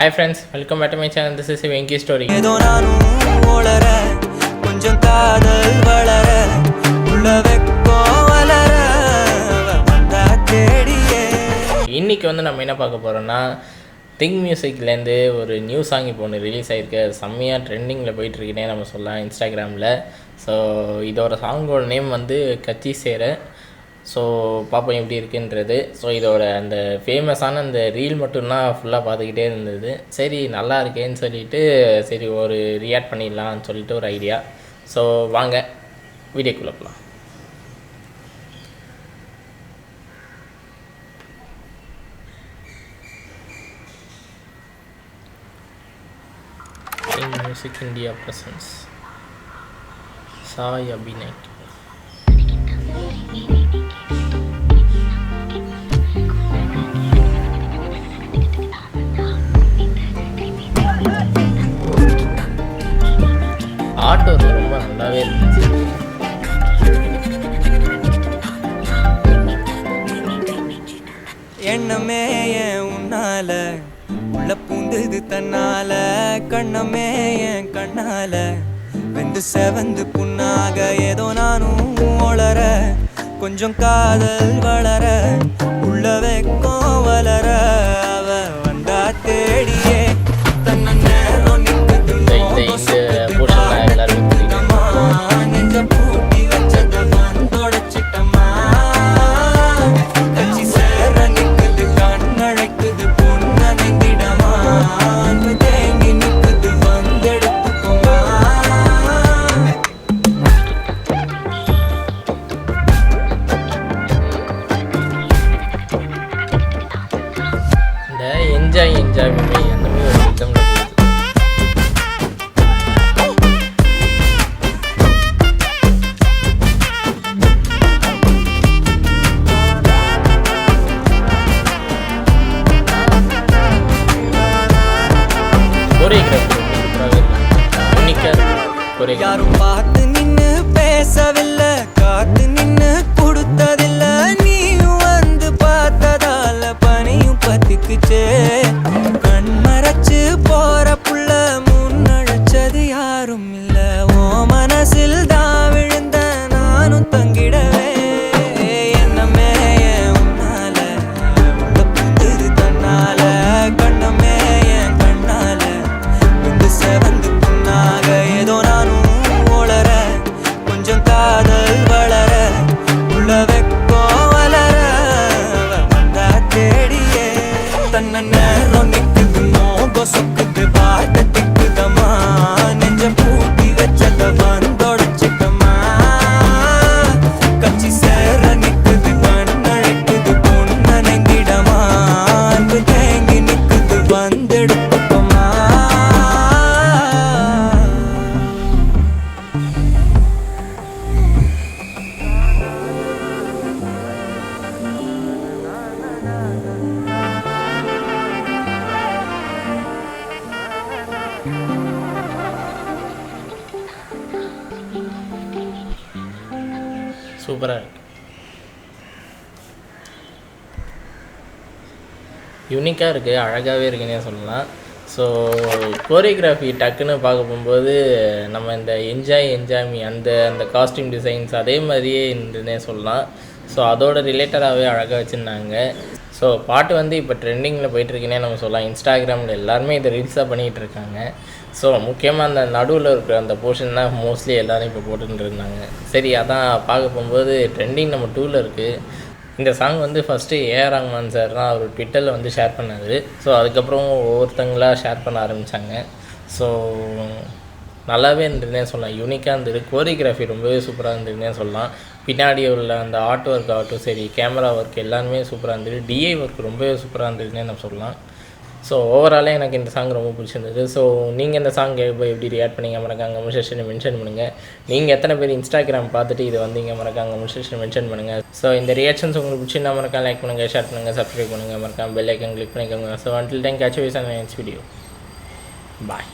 Hi friends, welcome back to my channel. This is a Venki story. இன்னைக்கு வந்து நம்ம என்ன பார்க்க போறோம்னா திங் மியூசிக்லேருந்து ஒரு நியூ சாங் இப்போ ஒன்று ரிலீஸ் ஆகிருக்கு. அது செம்மையாக ட்ரெண்டிங்கில் போயிட்டுருக்குனே நம்ம சொல்லலாம் இன்ஸ்டாகிராமில். ஸோ இதோட சாங்கோட நேம் வந்து கச்சி சேர. ஸோ பார்ப்போம் எப்படி இருக்குன்றது. ஸோ இதோட அந்த ஃபேமஸான அந்த ரீல் மட்டும்தான் ஃபுல்லாக பார்த்துக்கிட்டே இருந்தது. சரி நல்லா இருக்கேன்னு சொல்லிவிட்டு சரி ஒரு ரியாக்ட் பண்ணிடலான்னு சொல்லிட்டு ஒரு ஐடியா. ஸோ வாங்க வீடியோக்குள்ளே போகலாம். Music India presents Sai Abhinay. Auto ரொம்ப நல்லாவே இருந்துச்சு. எண்ணமே ஏன் உன்னால உள்ள பூந்தது தன்னால, கண்ணமே என் கண்ணால வெந்து செவந்து புண்ணாக ஏதோ நானும் ஒளர, கொஞ்சம் காதல் வளர உள்ள வெக்கம் வளர, அவ வந்தா தேடியே தன்ன நேரம் நிற்குது நெஞ்ச பூட்டி வச்சது வந்தொடச்சிட்டமா, கட்சி சேர நிற்குது கண்ணழைக்குது பொன்னடைந்திடமா, அன்பு தேங்கி நிற்குது வந்தெடுத்துக்குமா. இந்த என்ஜாய் அந்த மாதிரி ஒரு சிஸ்டமில் போகுது. யாரும் பார்த்து நின்னு பேசவில்லை, காத்து நின்னு கொடுத்ததில்ல, நீயும் வந்து பார்த்ததால பனியும் பத்திக்குச்சே, கண் மறைச்சு போற புள்ள முன்னழைச்சது யாரும் இல்ல, ஓ மனசில் தான் விழுந்த நானும் தங்கிடவே, என்னமே உன்னால உள்ள புந்தது தன்னால, கண்ணமே என் கண்ணால வந்து செவந்து புண்ணாக ஏதோ நானும் ஒளர, கொஞ்சம் காதல் வளர உள்ள வெக்கம் வளர, வந்தா தேடியே தன்ன நேரம் நிற்குது மோகம் சொக்குது பாட்ட திக்குதமா, நெஞ்ச பூட்டி வச்சத வந்தொடச்சிட்டமா, கட்சி சேர நிற்குது கண்ணழைக்குது பொன்னடைந்திடமா, அன்பு தேங்கி நிற்குது வந்தெடுத்துக்கமா. சூப்பராக இருக்கு, யூனிக்காக இருக்குது, அழகாகவே இருக்குன்னே சொல்லலாம். ஸோ கோரியோகிராஃபி டக்குன்னு பார்க்க போகும்போது நம்ம இந்த என்ஜாய் மீ அந்த காஸ்டியூம் டிசைன்ஸ் அதே மாதிரியே இருந்துன்னே சொல்லலாம். ஸோ அதோட ரிலேட்டடாகவே அழகாக வச்சுருந்தாங்க. ஸோ பாட்டு வந்து இப்போ ட்ரெண்டிங்கில் போயிட்டுருக்குன்னே நம்ம சொல்லலாம். இன்ஸ்டாகிராமில் எல்லாருமே இதை ரீல்ஸாக பண்ணிகிட்டு இருக்காங்க. ஸோ முக்கியமாக அந்த நடுவில் இருக்கிற அந்த போர்ஷன் தான் மோஸ்ட்லி எல்லோரும் இப்போ போட்டுட்டு இருந்தாங்க. சரி அதான் பார்க்க போகும்போது ட்ரெண்டிங் நம்ம 2ல் இருக்குது. இந்த சாங் வந்து ஃபஸ்ட்டு ஏஆர் ரஹ்மான் சார் தான் அவர் ட்விட்டரில் வந்து ஷேர் பண்ணார். ஸோ அதுக்கப்புறம் ஒவ்வொருத்தங்களாக ஷேர் பண்ண ஆரம்பித்தாங்க. ஸோ நல்லாவே இருந்ததுன்னே சொல்லலாம், யூனிக்காக இருந்தது. கோரியோகிராஃபி ரொம்பவே சூப்பராக இருந்ததுன்னே சொல்லலாம். பின்னாடி உள்ள அந்த ஆர்ட் ஒர்க் ஆகட்டும் சரி, கேமரா ஒர்க் எல்லாருமே சூப்பராக இருந்தது. டிஐ ஒர்க் ரொம்பவே சூப்பராக இருந்ததுன்னே நம்ம சொல்லலாம். ஸோ ஓவராலே எனக்கு இந்த சாங் ரொம்ப பிடிச்சிருந்தது. ஸோ நீங்கள் இந்த சாங் எப்படி ரியாக்ட் பண்ணிங்க மறக்காங்க கமெண்ட் செக்ஷனில் மென்ஷன் பண்ணுங்கள். நீங்கள் எத்தனை பேர் இன்ஸ்டாகிராம் பார்த்துட்டு இது வந்தீங்க மறக்காங்க கமெண்ட் செக்ஷனில் மென்ஷன் பண்ணுங்கள். ஸோ இந்த ரியாக்ஷன்ஸ் உங்களுக்கு பிடிச்சிருந்தா மறக்காம லைக் பண்ணுங்கள், ஷேர் பண்ணுங்கள், சப்ஸ்கிரைப் பண்ணுங்கள், மறக்காம பெல் ஐக்கன் கிளிக் பண்ணிக்கோங்க. So until then catch you in the next video. Bye.